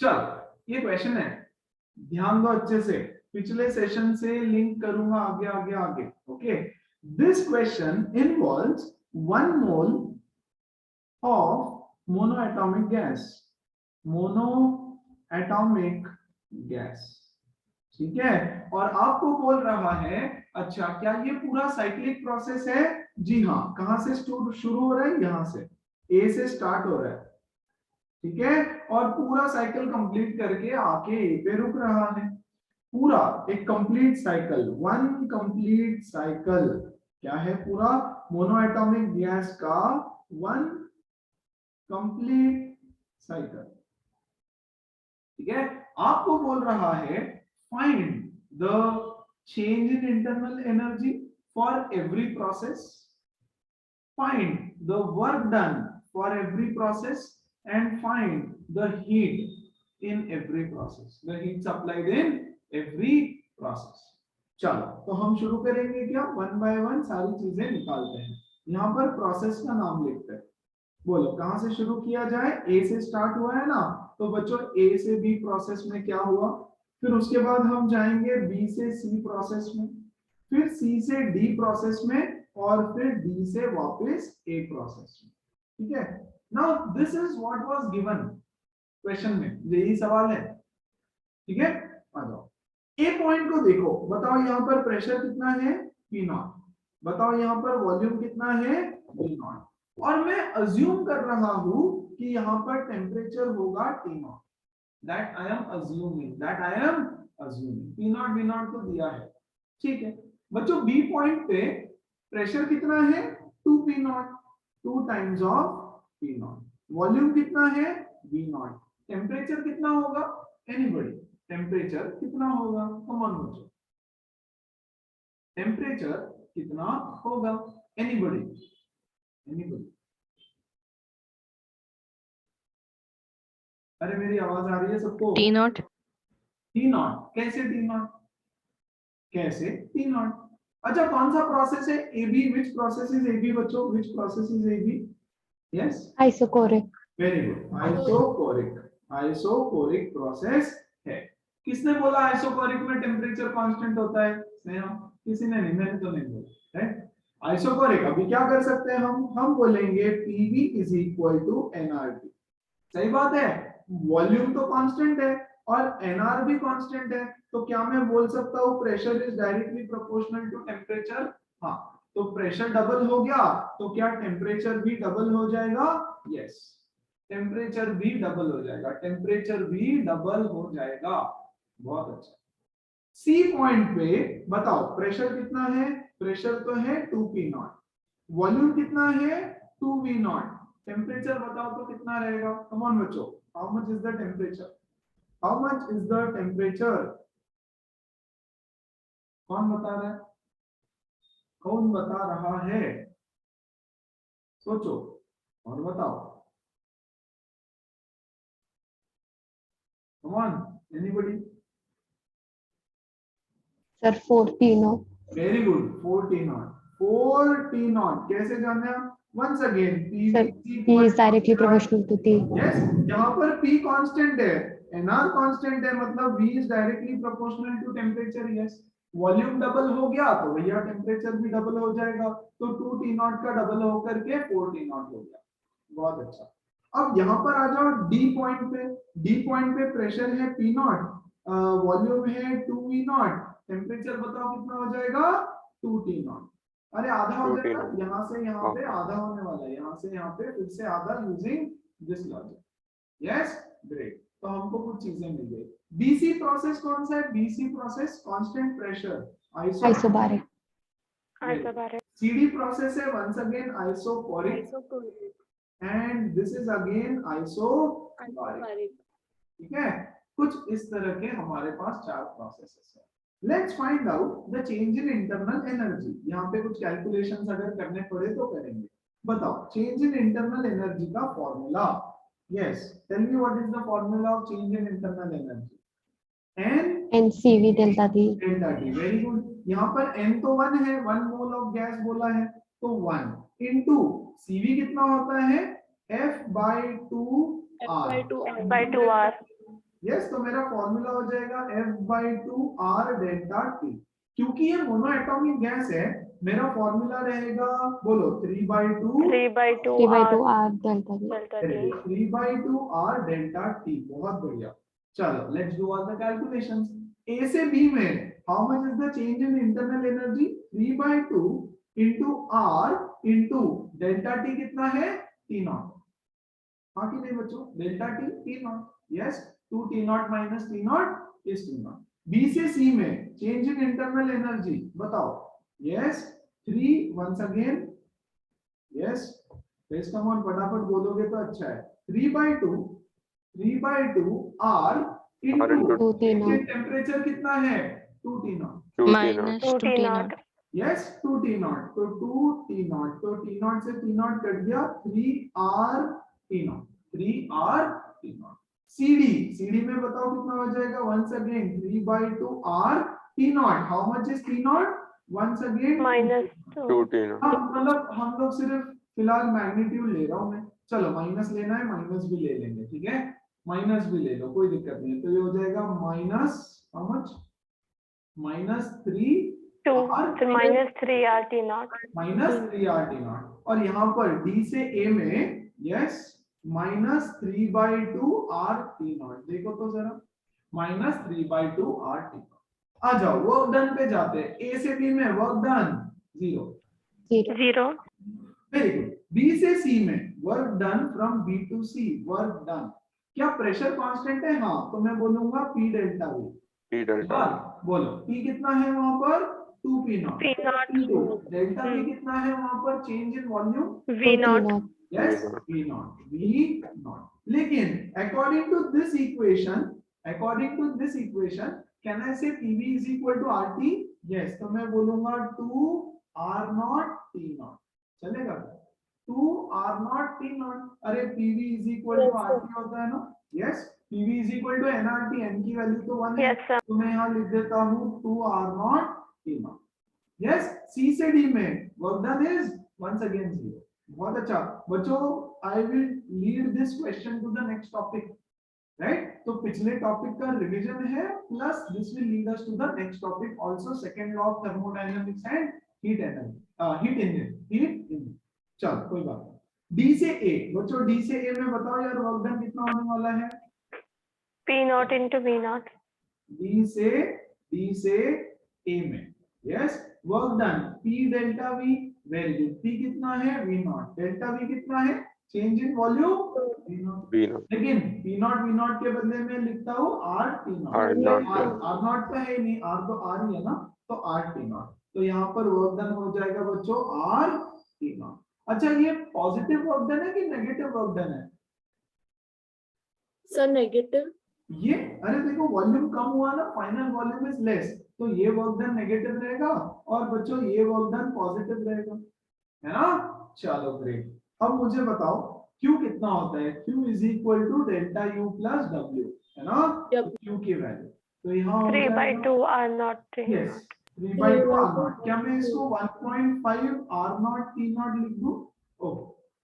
चल ये क्वेश्चन है, ध्यान दो अच्छे से, पिछले सेशन से लिंक करूंगा आगे आगे आगे। Okay, this question involves 1 mole of monoatomic gas, monoatomic gas, ठीक है। और आपको बोल रहा है अच्छा क्या ये पूरा साइक्लिक प्रोसेस है? जी हाँ। कहां से शुरू हो रहा है? यहां से, ए से स्टार्ट हो रहा है, ठीक है, और पूरा साइकिल कंप्लीट करके आके ए पे रुक रहा है। पूरा एक कंप्लीट साइकिल, 1 कंप्लीट साइकिल क्या है? पूरा मोनोएटॉमिक गैस का 1 कंप्लीट साइकिल, ठीक है। आपको बोल रहा है find the change in internal energy for every process, find the work done for every process, and find the heat in every process, the heat supplied in every process। चलो तो हम शुरू करेंगे क्या, 1 बाय 1 सारी चीजें निकालते हैं। यहाँ पर प्रोसेस का नाम लिखते हैं। बोलो कहां से शुरू किया जाए? ए से स्टार्ट हुआ है ना, तो बच्चों ए से बी प्रोसेस में क्या हुआ, फिर उसके बाद हम जाएंगे बी से सी प्रोसेस में, फिर सी से डी प्रोसेस में, और फिर डी से वापस ए प्रोसेस में, ठीक है। Now this is what was given question में, यही सवाल है, ठीक है। आ जाओ, ए पॉइंट को देखो, बताओ यहाँ पर प्रेशर कितना है? P naught. बताओ यहाँ पर वॉल्यूम कितना है? V naught. और मैं अज्यूम कर रहा हूं कि यहाँ पर टेम्परेचर होगा T naught, that I am assuming, P naught V naught तो दिया है, ठीक है। बच्चों बी पॉइंट पे प्रेशर कितना है? 2 P not, 2 times of P not. Volume कितना है? V not. टेम्परेचर कितना होगा? एनीबॉडी, टेम्परेचर कितना होगा? कम ऑन बच्चों, टेम्परेचर कितना होगा? Anybody, anybody. अरे मेरी आवाज आ रही है सबको? T naught. टी नॉट कैसे? टी नॉट कैसे? T naught. अच्छा कौन सा प्रोसेस है? AB. Which process is AB बच्चों? Which process is AB? Yes, isochoric. Very good, isochoric. Isochoric process है। किसने बोला आइसोकोरिक में टेम्परेचर कांस्टेंट होता है? स्नेहा? किसी ने नहीं, मैंने तो नहीं बोला, राइट। आइसोकोरिक अभी क्या कर सकते हैं हम बोलेंगे PV is equal to NRT. सही बात है, वॉल्यूम तो कांस्टेंट है और एनआर भी कांस्टेंट है, तो क्या मैं बोल सकता हूँ pressure is directly proportional to temperature? हाँ, तो प्रेशर डबल हो गया तो क्या टेम्परेचर भी डबल हो जाएगा? यस, टेम्परेचर भी डबल हो जाएगा, टेम्परेचर भी डबल हो जाएगा। बहुत अच्छा। सी पॉइंट पे बताओ प्रेशर कितना है? प्रेशर तो है 2 पी नॉट, वॉल्यूम कितना है? 2 वी नॉट। टेम्परेचर बताओ तो कितना रहेगा? कम ऑन बच्चों, how much is the temperature? How much is the temperature? कौन बता रहा है? कौन बता रहा है? सोचो और बताओ। Come on, anybody? Sir 4 T naught. Very good, 4 T naught. 4 T naught कैसे जाने आप? Once again sir P is directly proportional to T। Yes, यहाँ पर P कांस्टेंट है, NR कांस्टेंट है, मतलब V is directly proportional to temperature. Yes, volume double हो गया तो भैया टेम्परेचर भी डबल हो जाएगा, तो 2 टी नॉट का डबल होकर के 4 टी नॉट हो गया। बहुत अच्छा। अब यहाँ पर आ जाओ डी पॉइंट पे। डी पॉइंट पे प्रेशर है P नॉट, वॉल्यूम है 2 V नॉट, टेम्परेचर बताओ कितना हो जाएगा? 2 टी नॉट। अरे आधा हो जाएगा, यहाँ से यहाँ पे आधा होने वाला है, यहाँ से यहाँ पे फिर से आधा, using this logic. Yes, great. तो हमको कुछ चीजें मिल गई। बीसी प्रोसेस कौन सा है? BC process constant pressure, isobaric. Isobaric. CD process है once again isochoric, and this is again isobaric, ठीक है। कुछ इस तरह के हमारे पास 4 प्रोसेसेस है। Let's find out the change in internal energy. यहाँ पे कुछ कैलकुलेशंस अगर करने पड़े तो करेंगे। बताओ चेंज इन इंटरनल एनर्जी का formula. Yes, tell me what is the formula of change in internal energy? NCV delta T। Delta T, very good. यहाँ पर n तो 1 है, 1 मोल ऑफ गैस बोला है, तो 1 इनटू CV कितना होता है? F by 2 R। यस, तो मेरा फॉर्मूला हो जाएगा F/2 R डेल्टा T। क्योंकि ये मोनो एटॉमिक गैस है, मेरा फॉर्मूला रहेगा, बोलो 3/2 3/2 3/2 R R delta T. delta T. 3/2 R delta T। बहुत बढ़िया। चलो let's do all the calculations. A से B में how much is the change in internal energy? 3/2 into R into delta T कितना है? T naught. हाँ कि नहीं बच्चों? Delta T T naught. Yes, 2 T naught minus T naught is T naught. B से C में change in internal energy बताओ। Yes, 3 once again. Yes, please come on, फटाफट बोलोगे तो अच्छा है। 3/2 R into 2 T naught. Temperature कितना है? 2 T naught. minus 2 2 T T naught. naught. Yes, 2 T naught. तो 2 T नॉट, तो T नॉट से T नॉट कट गया, 3 R T naught, 3 R T naught. CD में बताओ कितना हो जाएगा? Once again 3/2 R T naught. How much is T naught? Once again minus 2. 2 T naught. हाँ, मतलब हम लोग सिर्फ फिलहाल मैग्नीट्यूड ले रहा हूं मैं। चलो माइनस लेना है, माइनस भी ले लेंगे, ठीक है, माइनस भी ले लो, कोई दिक्कत नहीं है। तो ये हो जाएगा minus how much? -3 2. R So minus 3 R T naught. -3 R T not. और यहाँ पर D से A में यस -3/2 R T नॉट। देखो तो जरा, -3/2 R T नॉट। आ जाओ वर्क डन पे जाते हैं। A से B में work done 0। 0. Very good. B से C में work done from B to C, work done. क्या प्रेशर कांस्टेंट है? हाँ, तो मैं बोलूंगा P delta V। P delta. बोलो P कितना है वहां पर? 2P not. P naught. Delta V कितना है वहां पर? Change in volume. V T naught. naught. Yes, V naught, V naught. लेकिन according to this equation, can I say PV is equal to RT? Yes, तो मैं बोलूंगा 2 R naught T naught। चलेगा? 2 R naught T naught। अरे PV is equal to RT होता है ना? Yes, PV is equal to nRT, n की value तो 1 है। Yes sir. तो मैं यहाँ लिख देता हूँ 2 R naught T naught। Yes, C से D में work done is once again 0। बहुत अच्छा बच्चों, I will lead this question to the next topic, right? तो पिछले टॉपिक का रिवीजन है, plus this will lead us to the next topic also, second law of thermodynamics and heat engine. चलो कोई बात नहीं। डी से ए बच्चों, डी से ए में बताओ यार वर्क डन कितना होने वाला है? P naught into V naught. D से ए में yes, work done P delta V। Very good. P कितना है? V not. डेल्टा V कितना है? Change in volume V not. B naught. लेकिन P नॉट V नॉट के बदले में लिखता हूँ R T not. R naught. R not तो है नहीं, R तो R ही है ना, तो R T नॉट। तो यहाँ पर वर्क डन हो जाएगा बच्चों R T नॉट। अच्छा, ये पॉजिटिव वर्क डन है कि नेगेटिव वर्क डन है? Sir negative. ये अरे देखो वॉल्यूम कम हुआ ना, फाइनल वॉल्यूम इज लेस, तो ये वर्क डन नेगेटिव रहेगा और बच्चों ये वर्क डन पॉजिटिव रहेगा, है ना? चलो ग्रेट। अब मुझे बताओ Q कितना होता है? Q is equal to delta U plus W, है ना? Q की वैल्यू तो यहाँ 3/2 R naught T yes naught. 3/2 R not. क्या मैं इसको 1.5 R नॉट T नॉट लिख दूं? ओ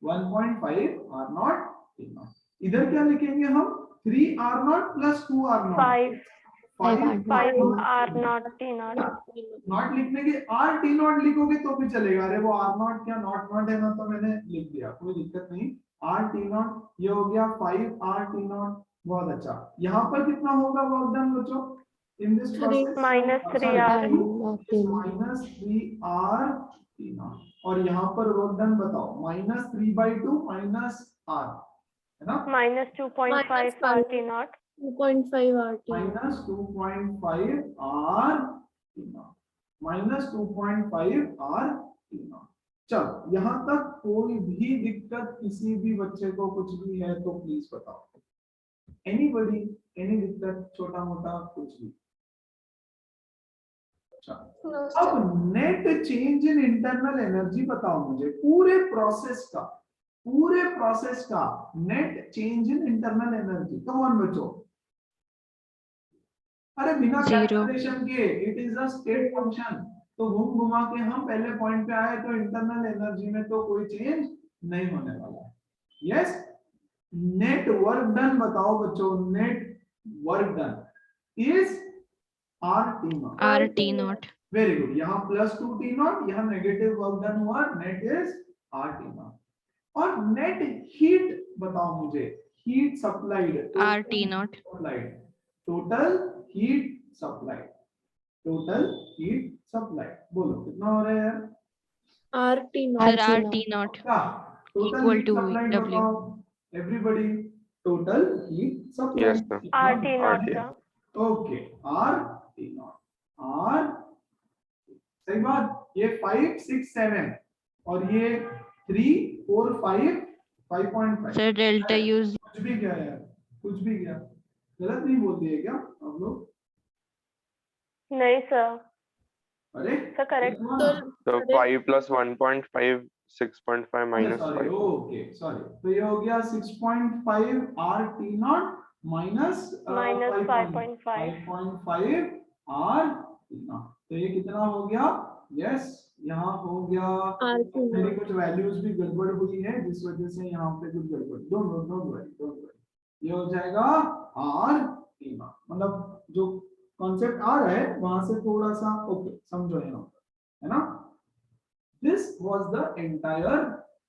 1.5 R नॉट T नॉट। इधर क्या लिखेंगे हम? 3 R not plus 2 R not. 5 R naught T naught. Not लिखने के R T नॉट लिखोगे तो भी चलेगा। अरे वो R नॉट क्या नॉट नॉट है ना, तो मैंने लिख दिया, कोई दिक्कत नहीं। R T नॉट ये हो गया 5 R T नॉट। बहुत अच्छा। यहाँ पर कितना होगा वर्क डन बच्चों in this process? -3 R. -3 R T not. और यहाँ पर वर्क डन बताओ -3/2 R, है ना? -2.5 R T naught. 2.5 RT। -2.5 R T not, -2.5 R T not. चलो यहाँ तक कोई भी दिक्कत किसी भी बच्चे को कुछ भी है तो प्लीज बताओ। एनीबॉडी, एनी दिक्कत, छोटा मोटा कुछ भी? अब net change in internal energy बताओ मुझे, पूरे प्रोसेस का net change in internal energy. Come on बच्चों, अरे बिना कैलकुलेशन के, it is a state function. तो घूम घुमा के हम पहले पॉइंट पे आए, तो इंटरनल एनर्जी में तो कोई चेंज नहीं होने वाला है। यस, नेट वर्क डन बताओ बच्चों, net work done is RT not. RT naught. Very good, यहाँ +2 T नॉट, यहाँ नेगेटिव वर्क डन हुआ, नेट इज RT नॉट। और नेट हीट बताओ मुझे, heat supplied RT naught. Total heat supplied, total heat supplied बोलो कितना हो रहा है यार? RT Sir, RT RT naught क्या total equal heat to supplied W. बताओ everybody, total heat supplied. Yes, sir. RT naught RT. का ओके, RT नॉट, R सही बात। ये 5 6 7 और ये 3 4 5 5.5। Sir, delta use. कुछ भी क्या यार, कुछ भी क्या, गलत नहीं बोल दिए क्या आप लोग? नहीं सर, अरे sir correct. So 5 plus 1.5, 6.5 minus sorry, 5. Okay sorry, तो ये हो गया 6.5 RT not minus -5.5 5.5 RT not, तो ये कितना हो गया? यस, यहाँ हो गया, मेरी कुछ वैल्यूज भी गड़बड़ हुई है जिस वजह से यहाँ पे कुछ गड़बड़, डोंट वरी, ये हो जाएगा RT नॉट, मतलब जो कॉन्सेप्ट आ रहा है वहां से थोड़ा सा ओके समझो यहाँ पर, है ना? This was the entire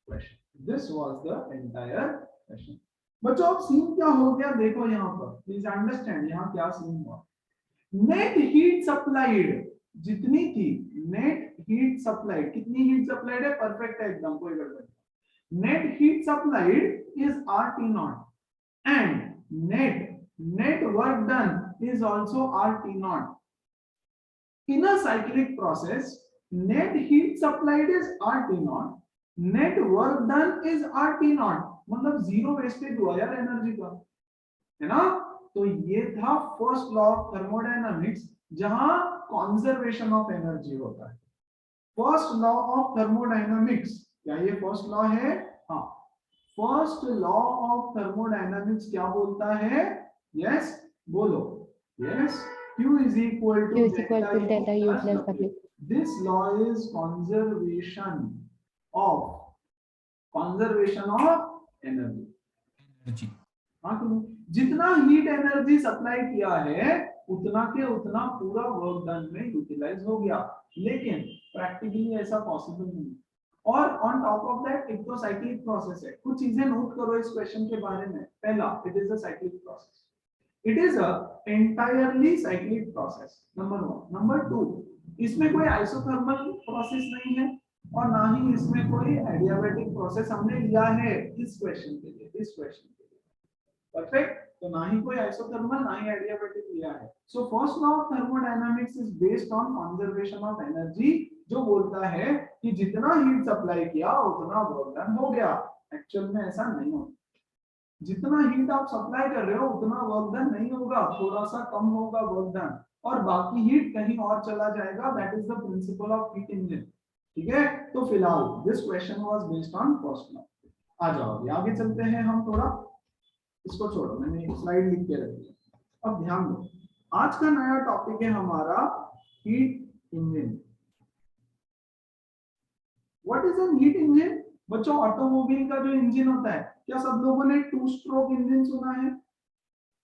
question. This was the entire question. बच्चों अब सीन क्या हो गया देखो यहाँ पर, प्लीज अंडरस्टैंड यहाँ क्या सीन हुआ। नेट हीट सप्लाइड जितनी थी, नेट हीट सप्लाइड कितनी हीट सप्लाइड है? परफेक्ट है एकदम, कोई गड़बड़ नहीं। Net heat supplied is RT not and net work done is also RT not. In a cyclic process, net heat supplied is RT naught, net work done is RT naught, मतलब zero wastage हुआ यार energy का, है ना? तो ये था first law of thermodynamics, जहां कंजर्वेशन ऑफ एनर्जी होता है। फर्स्ट लॉ ऑफ थर्मोडायनामिक्स, क्या ये फर्स्ट लॉ है? हाँ, फर्स्ट लॉ ऑफ थर्मोडायनामिक्स क्या बोलता है? यस बोलो, yes, Q is equal to Q is equal to delta U plus W. W. This law is conservation of energy. हाँ, तो जितना हीट एनर्जी सप्लाई किया है उतना के उतना पूरा वर्क डन में यूटिलाइज हो गया, लेकिन प्रैक्टिकली ऐसा पॉसिबल नहीं। और ऑन टॉप ऑफ दैट एक तो साइक्लिक प्रोसेस है। कुछ चीजें नोट करो इस क्वेश्चन के बारे में। पहला, it is a cyclic process, it is a entirely cyclic process, number 1. number 2, इसमें कोई आइसोथर्मल प्रोसेस नहीं है और ना ही इसमें कोई एडियाबैटिक प्रोसेस हमने लिया है इस क्वेश्चन के लिए, परफेक्ट। तो ना ही कोई आइसोथर्मल ना ही एडियाबैटिक लिया है। So first law of thermodynamics is based on conservation of energy, जो बोलता है कि जितना हीट सप्लाई किया उतना वर्क डन हो गया। एक्चुअल में ऐसा नहीं होता, जितना हीट आप सप्लाई कर रहे हो उतना वर्क डन नहीं होगा, थोड़ा सा कम होगा वर्क डन और बाकी हीट कहीं और चला जाएगा। That is the principle of heat engine, ठीक है? तो फिलहाल this question was based on first law. आ जाओ अभी आगे चलते हैं हम, थोड़ा इसको छोड़ो, मैंने एक स्लाइड लिख के रखी है। अब ध्यान दो, आज का नया टॉपिक है हमारा heat engine. What is an heat engine? बच्चों, ऑटोमोबाइल का जो इंजन होता है, क्या सब लोगों ने 2 स्ट्रोक इंजन सुना है?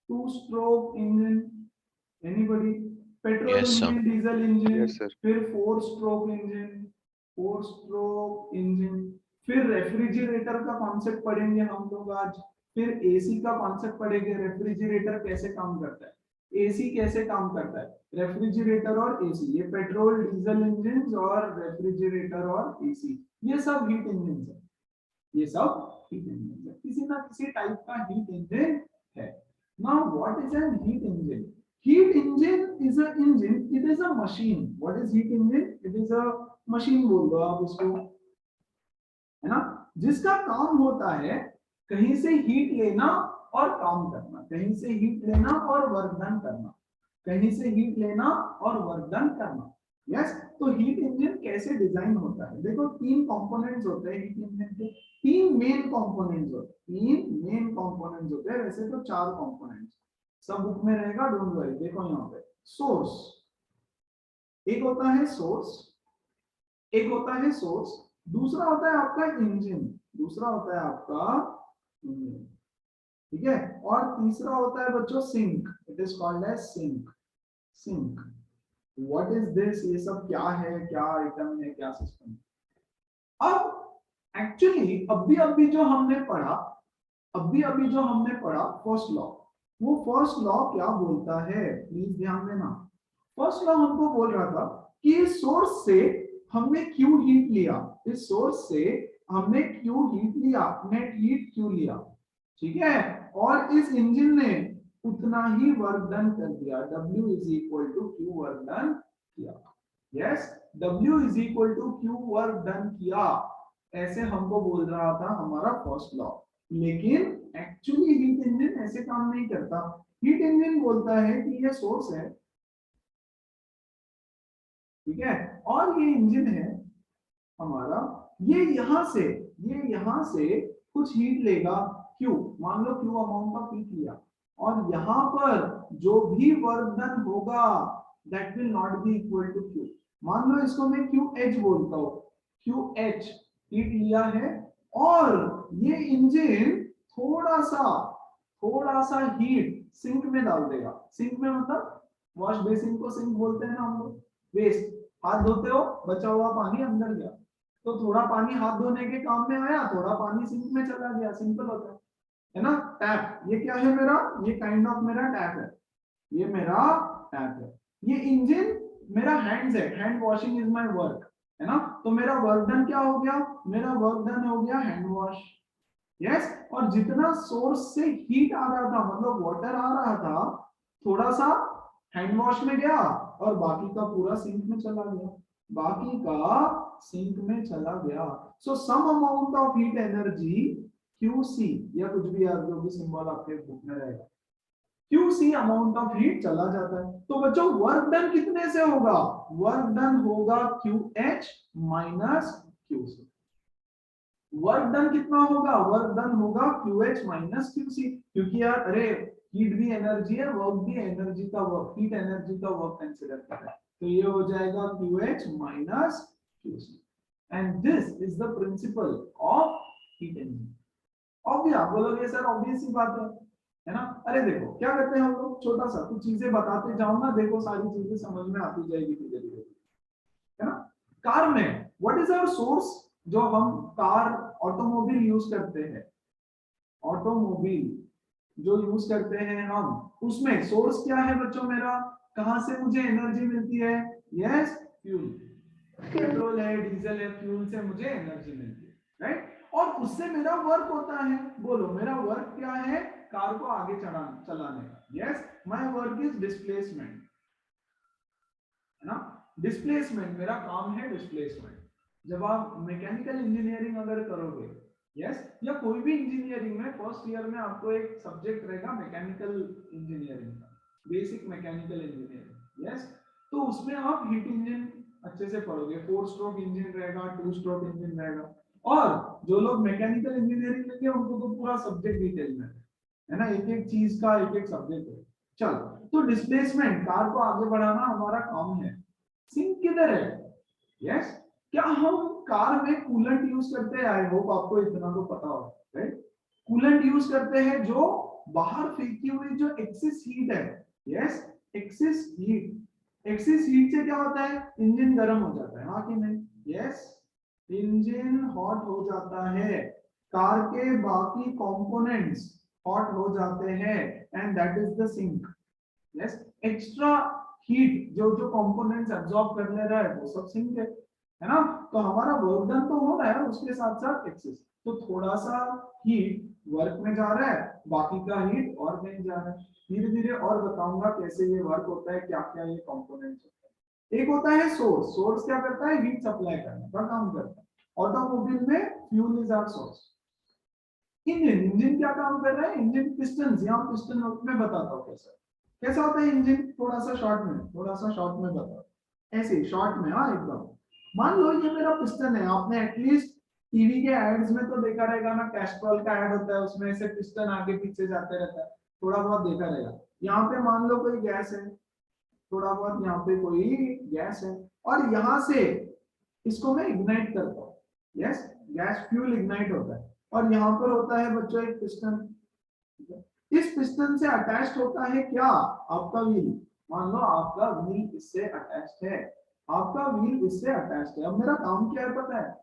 2 stroke engine, anybody? Petrol engine, diesel engine, Yes, sir. फिर 4 स्ट्रोक इंजन, 4 स्ट्रोक इंजन, फिर रेफ्रिजरेटर का कॉन्सेप्ट पढ़ेंगे हम लोग आज, फिर एसी का कॉन्सेप्ट पढ़ेंगे, रेफ्रिजरेटर कैसे काम करता है, एसी कैसे काम करता है। रेफ्रिजरेटर और एसी, ये पेट्रोल डीजल इंजन और रेफ्रिजरेटर और एसी, ये सब हीट इंजन है, ये सब हीट इंजन है, किसी ना किसी टाइप का हीट इंजन है। Now what is an heat engine? Heat engine is a engine, it is a machine. What is heat engine? It is a machine बोल दो आप इसको, है ना, जिसका काम होता है कहीं से हीट लेना और काम करना, कहीं से हीट लेना और वर्क डन करना, कहीं से हीट लेना और वर्क डन करना। यस, तो हीट इंजन कैसे डिजाइन होता है? देखो, 3 कंपोनेंट्स होते हैं हीट इंजन के, 3 मेन कंपोनेंट्स होते हैं, वैसे तो 4 कंपोनेंट्स, सब बुक में रहेगा, डोंट वरी। देखो यहाँ पे सोर्स, एक होता है सोर्स, दूसरा होता है आपका इंजन, ठीक है। और तीसरा होता है बच्चों sink, it is called as sink. Sink what is this, ये सब क्या है, क्या आइटम है, क्या सिस्टम है। अब एक्चुअली अभी जो हमने पढ़ा, फर्स्ट लॉ, वो फर्स्ट लॉ क्या बोलता है, प्लीज ध्यान देना। फर्स्ट लॉ हमको बोल रहा था कि इस सोर्स से हमने क्यों हीट लिया, इस सोर्स से हमने क्यों हीट लिया, नेट हीट क्यों लिया, ठीक है। और इस इंजन ने उतना ही वर्क डन कर दिया, W is equal to Q work done किया। Yes, W is equal to Q work done किया, ऐसे हमको बोल रहा था हमारा फर्स्ट लॉ। लेकिन एक्चुअली हीट इंजन ऐसे काम नहीं करता। हीट इंजन बोलता है कि ये सोर्स है, ठीक है, और ये इंजन है हमारा, ये यहां से कुछ हीट लेगा Q, मान लो Q अमाउंट ऑफ हीट लिया, और यहां पर जो भी वर्क डन होगा that will not be equal to Q। मान लो इसको मैं QH बोलता हूं, QH हीट लिया है, और ये इंजन थोड़ा सा हीट सिंक में डाल देगा। सिंक में मतलब वॉश बेसिन को सिंक बोलते हैं ना हम लोग, वेस्ट, हाथ धोते हो बचा हुआ पानी अंदर गया, तो थोड़ा पानी हाथ धोने के काम में आया, थोड़ा पानी सिंक में चला गया, सिंपल होता है ना। टैप, ये क्या है मेरा, ये काइंड ऑफ मेरा टैप है, ये मेरा टैप है। ये इंजन मेरा हैंड्स है, hand washing is my work, है ना। तो मेरा वर्क डन क्या हो गया, मेरा वर्क डन हो गया हैंड वॉश। यस, और जितना सोर्स से हीट आ रहा था, मतलब वाटर आ रहा था, थोड़ा सा हैंड वॉश में गया और बाकी का पूरा सिंक में चला गया, बाकी का सिंक में चला गया। So some amount of heat energy QC, या कुछ भी यार जो भी सिंबल आपके बुक में रहेगा, QC अमाउंट ऑफ हीट चला जाता है। तो बच्चों वर्क डन कितने से होगा, वर्क डन होगा QH minus QC। Work done कितना होगा, वर्क डन होगा QH माइनस QC, क्योंकि यार अरे हीट भी एनर्जी है, वर्क भी एनर्जी का वर्क, हीट एनर्जी का वर्क कंसीडर कर रहा है, तो ये हो जाएगा QH minus QC। And this is the principle of heat engine. Obvious बोलोगे सर, ऑब्वियस ही बात है ना। अरे देखो क्या करते हैं हम लोग, छोटा सा कुछ चीजें बताते जाओ ना, देखो सारी चीजें समझ में आती जाएगी धीरे धीरे, है ना। कार में व्हाट इज आवर सोर्स, जो हम कार ऑटोमोबाइल यूज करते हैं, ऑटोमोबाइल जो यूज करते हैं हम, उसमें सोर्स क्या है बच्चों मेरा, कहां से मुझे एनर्जी मिलती है, यस फ्यूल, पेट्रोल है, डीजल है, फ्यूल से मुझे एनर्जी मिलती है, राइट। और उससे मेरा वर्क होता है, बोलो मेरा वर्क क्या है, कार को आगे चलाने का, yes my work is displacement, है ना। डिस्प्लेसमेंट मेरा काम है, डिस्प्लेसमेंट। जब आप मैकेनिकल इंजीनियरिंग अगर करोगे, यस, या कोई भी इंजीनियरिंग में फर्स्ट ईयर में आपको एक सब्जेक्ट रहेगा मैकेनिकल इंजीनियरिंग का, बेसिक मैकेनिकल इंजीनियरिंग, यस, तो उसमें आप हीट इंजन अच्छे से पढ़ोगे, 4 स्ट्रोक इंजन रहेगा, 2 स्ट्रोक इंजन रहेगा। और जो लोग मैकेनिकल इंजीनियरिंग लेंगे उनको तो पूरा सब्जेक्ट डिटेल में है ना, एक एक चीज का एक एक सब्जेक्ट है। चलो, तो डिस्प्लेसमेंट, कार को आगे बढ़ाना हमारा काम है। सिंक किधर है, यस, क्या हम कार में कूलेंट यूज करते हैं, आई होप आपको इतना तो पता हो, राइट। कूलेंट यूज करते हैं जो बाहर फेंकी हुई जो एक्सेस हीट है, yes, excess heat, excess heat से क्या होता है, इंजन गर्म हो जाता है, हाँ कि नहीं, यस, इंजन हॉट हो जाता है, कार के बाकी कंपोनेंट्स हॉट हो जाते हैं, and that is the sink, yes. Extra heat जो जो कंपोनेंट्स एब्जॉर्ब कर ले रहा है वो सब सिंक है ना। तो हमारा वर्क डन तो हो रहा है, उसके साथ साथ एक्सेस, तो थोड़ा सा हीट वर्क में जा रहा है, बाकी का हीट और कहीं जा रहा है। धीरे धीरे और बताऊंगा कैसे ये वर्क होता है, क्या क्या ये कंपोनेंट्स होते हैं। एक होता है सोर्स, सोर्स क्या करता है, हीट सप्लाई करने का काम करता है। ऑटोमोबाइल में fuel is our source. Engine, engine क्या काम कर रहा है, इंजन पिस्टन, यहाँ पिस्टन में बताता हूँ कैसा कैसा होता है इंजन, थोड़ा सा शॉर्ट में बताओ, ऐसे शॉर्ट में, हाँ एकदम। मान लो ये मेरा पिस्टन है, आपने एटलीस्ट टीवी के एड्स में तो देखा रहेगा ना, कैस्ट्रॉल का एड होता है, उसमें ऐसे पिस्टन आगे पीछे जाते रहता है, थोड़ा बहुत देखा रहेगा। यहाँ पे मान लो कोई गैस है, थोड़ा बहुत यहाँ पे कोई गैस है, और यहाँ से इसको मैं इग्नाइट करता हूँ, यस, गैस फ्यूल इग्नाइट होता है, और यहाँ पर होता है बच्चों एक पिस्टन, पिस्टन से अटैच्ड होता है क्या? आपका व्हील। मान लो आपका व्हील इससे अटैच्ड है, आपका व्हील इससे अटैच्ड है। अब मेरा काम क्या है पता है?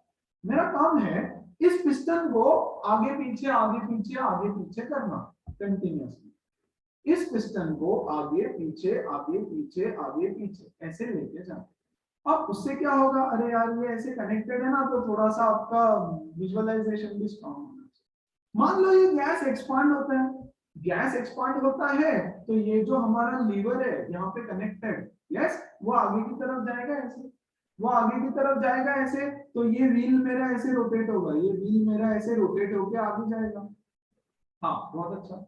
मेरा काम है इस पिस्टन को आगे पीछे आगे पीछे आगे पीछे करना कंटिन्यूअसली। इस पिस्टन को आगे पीछे आगे पीछे आगे पीछे ऐसे लेके जाना। अब उससे क्या होगा? अरे यार ये ऐसे कनेक्टेड है ना, तो थोड़ा सा आपका विजुअलाइजेशन भी स्ट्रांग होना चाहिए। मान लो ये गैस एक्सपांड होता है, गैस एक्सपांड होता है तो ये जो हमारा लीवर है यहाँ पे कनेक्टेड, यस, वो आगे की तरफ जाएगा ऐसे, वो आगे की तरफ जाएगा ऐसे, तो ये व्हील मेरा ऐसे रोटेट होगा, ये व्हील मेरा ऐसे रोटेट होके आगे जाएगा। हाँ बहुत अच्छा,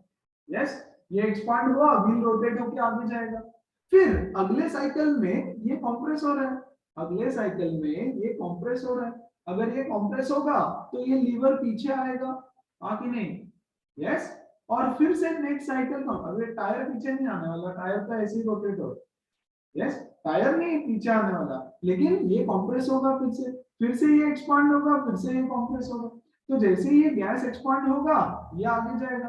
यस, ये एक्सपांड हुआ, व्हील रोटेट होके आगे जाएगा। फिर अगले साइकिल में ये कंप्रेस हो रहा है, अगले साइकिल में ये कंप्रेस हो रहा है। अगर ये कंप्रेस होगा तो ये लीवर पीछे आएगा, हाँ कि नहीं? यस। और फिर से नेक्स्ट साइकिल में अगर टायर पीछे नहीं आने वाला, टायर तो ऐसे ही रोटेट हो, यस, टायर नहीं पीछे आने वाला, लेकिन ये कंप्रेस होगा, फिर से ये एक्सपांड होगा, फिर से ये कंप्रेस होगा। तो जैसे ये गैस एक्सपांड होगा ये आगे जाएगा,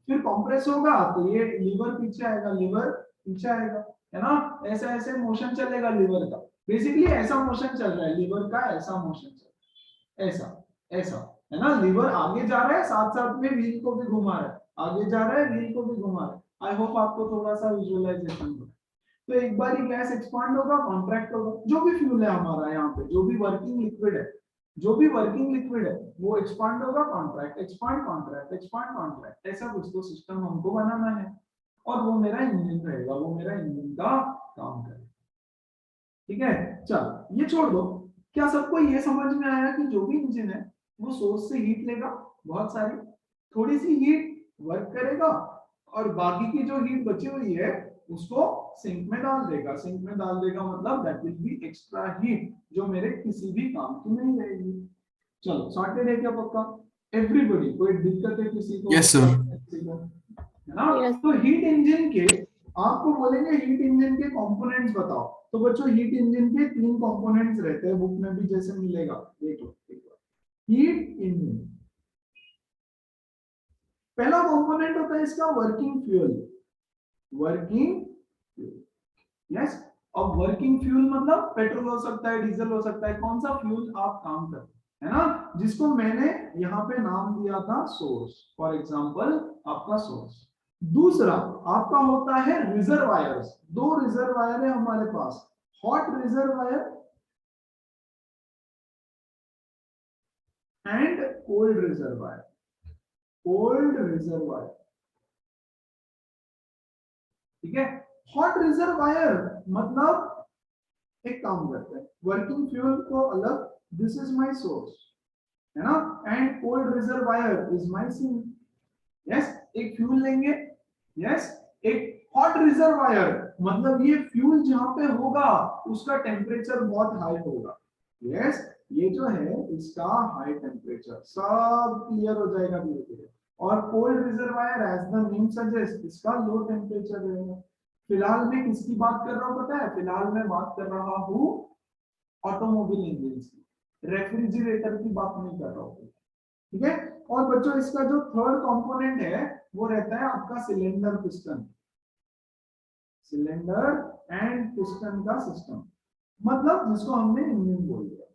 फिर कंप्रेस होगा तो ये लीवर पीछे आएगा, लीवर पीछे आएगा, है ना? ऐसा ऐसे मोशन चलेगा लीवर का। बेसिकली ऐसा मोशन चल रहा है लीवर का, ऐसा मोशन चल रहा है, ऐसा ऐसा, है ना? लीवर आगे जा रहा है, साथ साथ में व्हील को भी घुमा रहा है, आगे जा रहा है व्हील को भी घुमा रहा है। आई होप आपको थोड़ा सा विजुअलाइजेशन हो। तो एक बार ही गैस एक्सपांड होगा, कॉन्ट्रैक्ट होगा, जो भी फ्यूल है हमारा यहाँ पे, जो भी वर्किंग लिक्विड है, जो भी वर्किंग लिक्विड है वो एक्सपांड होगा, contract, expand contract, expand contract, ऐसा कुछ तो सिस्टम हमको बनाना है। और वो मेरा इंजन रहेगा, वो मेरा इंजन का काम करेगा। ठीक है, चल ये छोड़ दो। क्या सबको ये समझ में आया कि जो भी इंजन है वो सोर्स से हीट लेगा, बहुत सारी, थोड़ी सी हीट वर्क करेगा, और बाकी की जो हीट बची हुई है उसको सिंक में डाल देगा। सिंक में डाल देगा मतलब that will be extra heat जो मेरे किसी भी काम की नहीं रहेगी। चलो सॉर्टेड है क्या पक्का? एवरीबॉडी, कोई दिक्कत है किसी को? Yes sir. है ना? तो हीट इंजन के, आपको बोलेंगे हीट इंजन के कंपोनेंट्स बताओ, तो बच्चों हीट इंजन के 3 कंपोनेंट्स रहते हैं, बुक में भी जैसे मिलेगा, देख लो एक बार। हीट इंजन पहला कंपोनेंट होता है इसका working fuel, working fuel, yes. अब वर्किंग फ्यूल मतलब पेट्रोल हो सकता है, डीजल हो सकता है, कौन सा फ्यूल आप काम करते हैं ना, जिसको मैंने यहाँ पे नाम दिया था सोर्स, फॉर एग्जांपल आपका सोर्स। दूसरा आपका होता है रिजर्वायर्स, 2 रिजर्वायर है हमारे पास, hot reservoir and cold reservoir, cold reservoir, ठीक है। हॉट रिजर्वायर मतलब एक काम करते हैं, वर्किंग फ्यूल को अलग, दिस इज माय सोर्स, है ना, and cold reservoir is my sink, yes. एक फ्यूल लेंगे, यस, एक हॉट रिजर्वायर मतलब ये फ्यूल जहां पे होगा उसका टेम्परेचर बहुत हाई होगा, यस, ये जो है इसका हाई टेम्परेचर, सब क्लियर हो जाएगा धीरे धीरे। और cold reservoir as the name suggest इसका लो टेम्परेचर रहेगा। फिलहाल मैं किसकी बात कर रहा हूँ पता है? फिलहाल मैं बात कर रहा हूँ ऑटोमोबाइल इंजन की, रेफ्रिजरेटर की बात नहीं कर रहा हूँ, ठीक है। और बच्चों इसका जो थर्ड कंपोनेंट है वो रहता है आपका cylinder piston, cylinder and piston का सिस्टम, मतलब जिसको हमने इंजन बोल दिया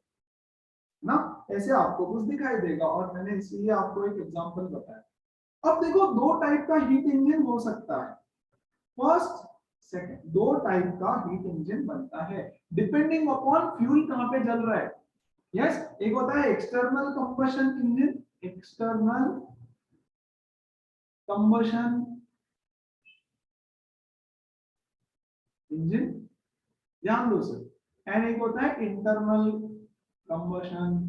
ना, ऐसे आपको कुछ दिखाई देगा, और मैंने इसलिए आपको एक एग्जांपल बताया। अब देखो 2 टाइप का हीट इंजन हो सकता है, फर्स्ट सेकंड, 2 टाइप का हीट इंजन बनता है डिपेंडिंग अपॉन फ्यूल कहां पे जल रहा है, यस। एक होता है external combustion engine, external combustion engine, ध्यान दो सर, एंड एक होता है इंटरनल कंबशन।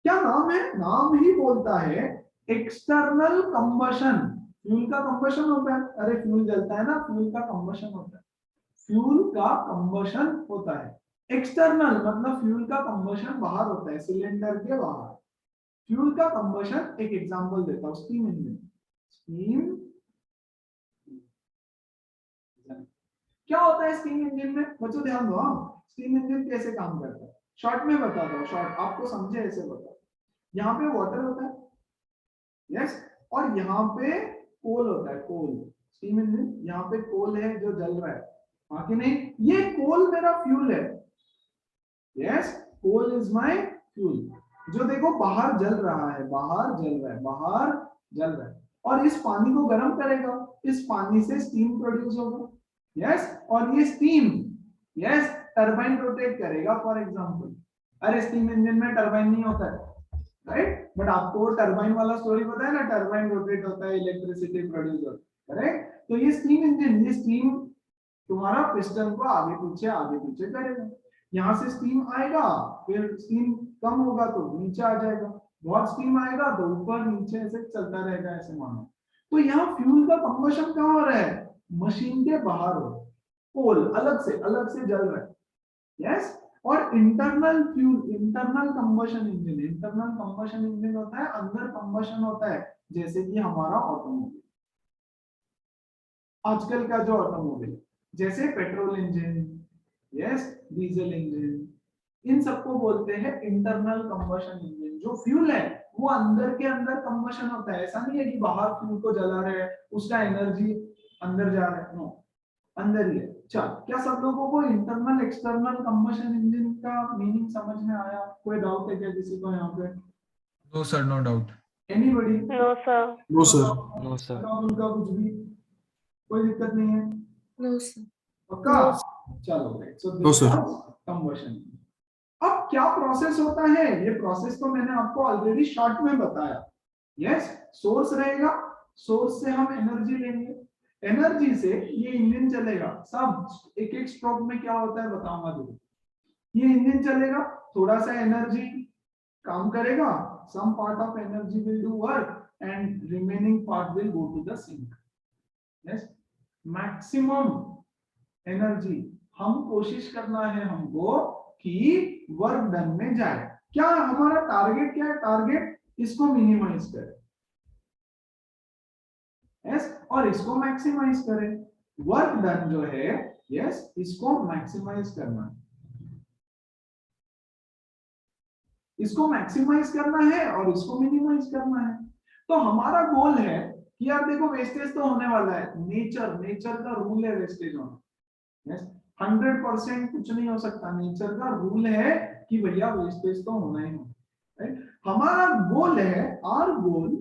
क्या नाम है? नाम ही बोलता है एक्सटर्नल कंबशन, फ्यूल का कंबशन होता है, अरे फ्यूल जलता है ना, फ्यूल का कंबशन होता है, फ्यूल का कंबशन होता है। एक्सटर्नल मतलब फ्यूल का कंबशन बाहर होता है, सिलेंडर के बाहर। फ्यूल का कंबशन, एक एग्जांपल देता हूं, स्टीम इंजन, स्टीम, क्या होता है स्टीम इंजन में? बच्चों ध्यान दो, स्टीम इंजन कैसे काम करता है, शॉर्ट में बताता हूँ, शॉर्ट आपको समझे ऐसे बताओ। यहाँ पे वाटर होता है, यस, और यहाँ पे कोल होता है, कोल, स्टीम इंजन, यहाँ पे कोल है जो जल रहा है, हाँ कि नहीं? ये कोल मेरा फ्यूल है, yes, coal is my fuel, जो देखो बाहर जल रहा है, बाहर जल रहा है, बाहर जल रहा है, और इस पानी को गर्म करेगा, इस पानी से स्टीम प्रोड्यूस होगा, यस, और ये स्टीम, यस, टरबाइन रोटेट करेगा फॉर एग्जांपल। अरे स्टीम इंजन में टरबाइन नहीं होता है, राइट, बट आपको टरबाइन वाला स्टोरी पता है ना, टरबाइन रोटेट होता है, इलेक्ट्रिसिटी प्रोड्यूस होता है, करेक्ट? तो ये स्टीम इंजन, ये स्टीम तुम्हारा पिस्टन को आगे पीछे करेगा, यहाँ से स्टीम आएगा, फिर स्टीम कम होगा तो नीचे आ जाएगा, बहुत स्टीम आएगा तो ऊपर नीचे ऐसे चलता रहेगा, ऐसे मानो। तो यहाँ फ्यूल का कंबशन कहाँ हो रहा है? मशीन के बाहर हो, कोल अलग से जल रहा है, यस। और internal fuel, internal combustion engine, internal combustion engine होता है, अंदर कंबशन होता है, जैसे कि हमारा ऑटोमोबाइल, आजकल का जो ऑटोमोबाइल, जैसे petrol engine, yes, diesel engine, इन सबको बोलते हैं इंटरनल कंबशन इंजन। जो फ्यूल है वो अंदर के अंदर कंबशन होता है, ऐसा नहीं है कि बाहर फ्यूल को जला रहे हैं, उसका एनर्जी अंदर जा रहा है, नो, अंदर ही है। चल, क्या सब लोगों को इंटरनल एक्सटर्नल कंबशन इंजन का मीनिंग समझ में आया? कोई डाउट है क्या किसी को यहाँ पे? No sir, no doubt. Anybody? No, sir. No sir. No sir. उनका कुछ भी कोई दिक्कत नहीं है? No sir. पक्का? चलो right, so No, sir. Combustion. अब क्या प्रोसेस होता है? ये प्रोसेस तो मैंने आपको ऑलरेडी शॉर्ट में बताया, यस। सोर्स रहेगा, सोर्स से हम एनर्जी लेंगे, एनर्जी से ये इंजन चलेगा, सब एक एक स्ट्रोक में क्या होता है बताऊंगा देखो। ये इंजन चलेगा, थोड़ा सा एनर्जी काम करेगा, some part of energy will do work and remaining part will go to the sink, yes। maximum energy हम कोशिश करना है हमको कि वर्क डन में जाए। क्या हमारा टारगेट क्या है? टारगेट इसको मिनिमाइज करें, यस, और इसको मैक्सिमाइज करें। वर्क डन जो है, यस, इसको मैक्सिमाइज करना है, इसको मैक्सिमाइज करना है और इसको मिनिमाइज करना है। तो हमारा गोल है कि यार देखो वेस्टेज तो होने वाला है, नेचर का रूल है वेस्टेज होना, यस। 100% कुछ नहीं हो सकता, नेचर का रूल है कि भैया वेस्टेज तो होना ही होना, राइट। हमारा गोल है, our goal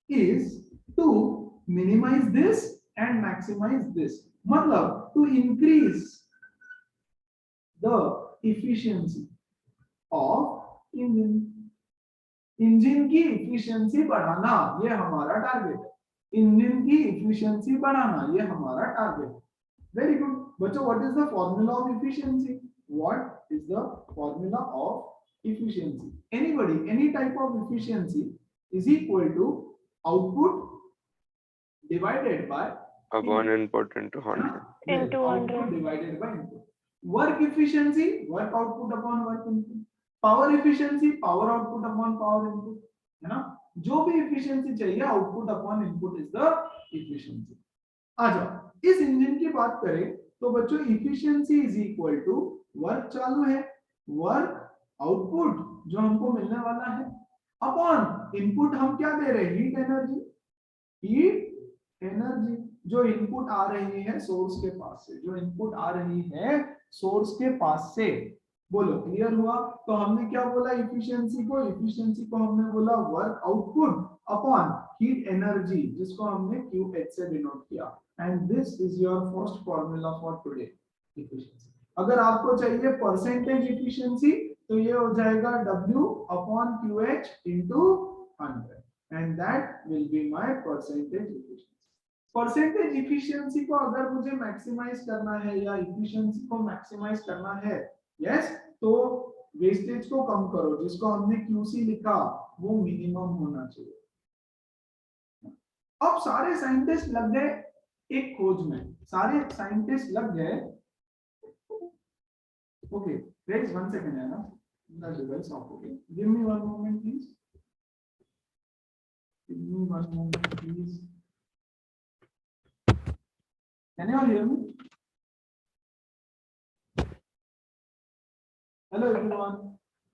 is to minimise this and maximise this, मतलब to increase the efficiency of engine की इफिशिएंसी बढ़ाना, ये हमारा टारगेट है। इंजन की इफिशिएंसी बढ़ाना, ये हमारा टारगेट है। वेरी गुड बच्चों, what is the formula of efficiency? What is the formula of efficiency? Anybody? Any type of efficiency is equal to output divided by upon input into 100. Into 100. divided by input. Work efficiency, work output upon work input. Power efficiency, power output upon power input, है ना। जो भी efficiency चाहिए, output upon input is the efficiency. आ जाओ, इस engine की बात करें तो बच्चों efficiency is equal to work चालू है, वर्क आउटपुट जो हमको मिलने वाला है, अपॉन इनपुट हम क्या दे रहे हैं? हीट एनर्जी, हीट एनर्जी जो इनपुट आ रही है सोर्स के पास से, जो इनपुट आ रही है सोर्स के पास से। बोलो क्लियर हुआ? तो हमने क्या बोला इफिशिएंसी को? इफिशिएंसी को हमने बोला work output upon heat energy, जिसको हमने QH से डिनोट किया। And this is your first formula for today, efficiency. अगर आपको चाहिए परसेंटेज इफिशिएंसी तो ये हो जाएगा W upon QH into 100 and that will be my percentage efficiency. Percentage efficiency को अगर मुझे मैक्सिमाइज करना है या इफिशिएंसी को मैक्सिमाइज करना है, यस, तो वेस्टेज को कम करो, जिसको हमने QC लिखा वो मिनिमम होना चाहिए। अब सारे साइंटिस्ट लग गए एक खोज में, सारे साइंटिस्ट लग गए। ओके गाइस, 1 सेकंड है ना, द डिवाइस ऑफ हो गया। Give me 1 moment please, give me 1 moment please. Can you all hear me? Hello everyone.